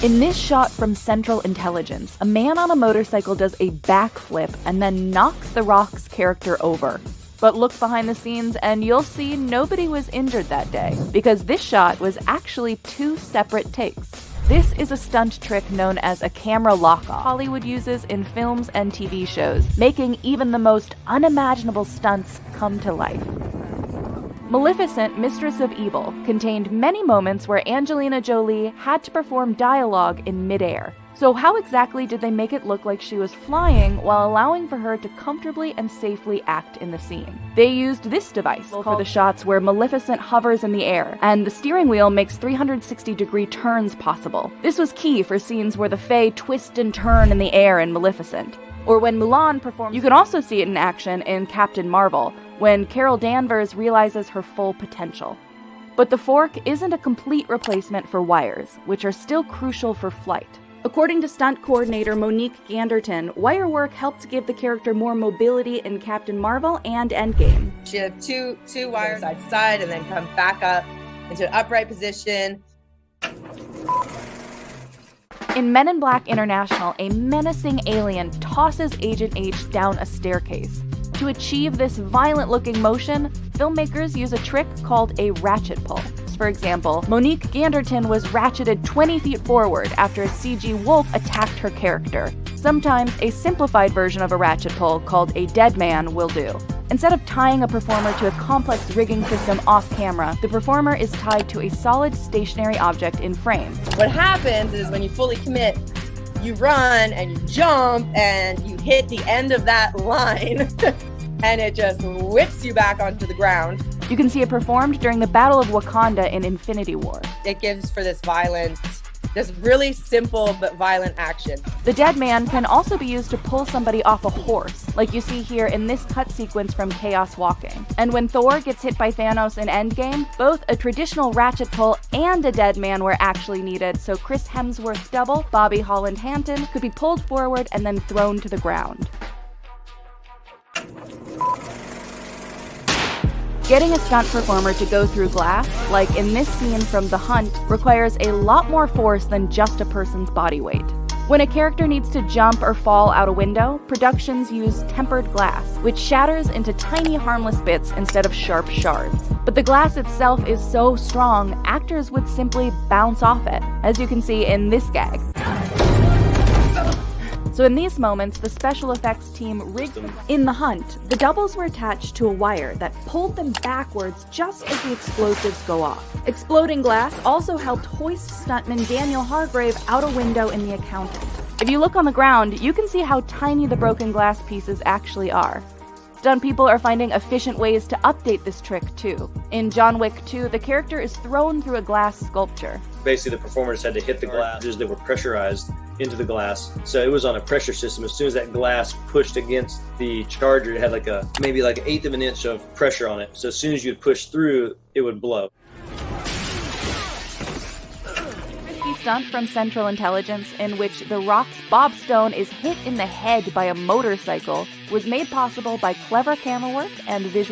In this shot from Central Intelligence, a man on a motorcycle does a backflip and then knocks The Rock's character over. But look behind the scenes and you'll see nobody was injured that day, because this shot was actually 2 separate takes. This is a stunt trick known as a camera lock-off Hollywood uses in films and TV shows, making even the most unimaginable stunts come to life. Maleficent, Mistress of Evil contained many moments where Angelina Jolie had to perform dialogue in midair. So how exactly did they make it look like she was flying while allowing for her to comfortably and safely act in the scene? They used this device for the shots where Maleficent hovers in the air, and the steering wheel makes 360-degree turns possible. This was key for scenes where the Fae twist and turn in the air in Maleficent. Or when Mulan performs. You can also see it in action in Captain Marvel, when Carol Danvers realizes her full potential. But the fork isn't a complete replacement for wires, which are still crucial for flight. According to stunt coordinator Monique Ganderton, wire work helped give the character more mobility in Captain Marvel and Endgame. She had two wires side to side and then come back up into an upright position. In Men in Black International, a menacing alien tosses Agent H down a staircase. To achieve this violent-looking motion, filmmakers use a trick called a ratchet pull. For example, Monique Ganderton was ratcheted 20 feet forward after a CG wolf attacked her character. Sometimes a simplified version of a ratchet pull called a dead man will do. Instead of tying a performer to a complex rigging system off-camera, the performer is tied to a solid stationary object in frame. What happens is when you fully commit, you run and you jump and you hit the end of that line and it just whips you back onto the ground. You can see it performed during the Battle of Wakanda in Infinity War. It gives for this violent, this really simple but violent action. The dead man can also be used to pull somebody off a horse, like you see here in this cut sequence from Chaos Walking. And when Thor gets hit by Thanos in Endgame, both a traditional ratchet pull and a dead man were actually needed, so Chris Hemsworth's double, Bobby Holland-Hanton, could be pulled forward and then thrown to the ground. Getting a stunt performer to go through glass, like in this scene from The Hunt, requires a lot more force than just a person's body weight. When a character needs to jump or fall out a window, productions use tempered glass, which shatters into tiny harmless bits instead of sharp shards. But the glass itself is so strong, actors would simply bounce off it, as you can see in this gag. So in these moments, the special effects team rigged them. In The Hunt, the doubles were attached to a wire that pulled them backwards just as the explosives go off. Exploding glass also helped hoist stuntman Daniel Hargrave out a window in The Accountant. If you look on the ground, you can see how tiny the broken glass pieces actually are. Stunt people are finding efficient ways to update this trick too. In John Wick 2, the character is thrown through a glass sculpture. Basically, the performers had to hit the glass as they were pressurized into the glass. So it was on a pressure system. As soon as that glass pushed against the charger, it had maybe like an eighth of an inch of pressure on it. So as soon as you'd push through, it would blow. Stunt from Central Intelligence in which The Rock's Bob Stone is hit in the head by a motorcycle was made possible by clever camera work and visual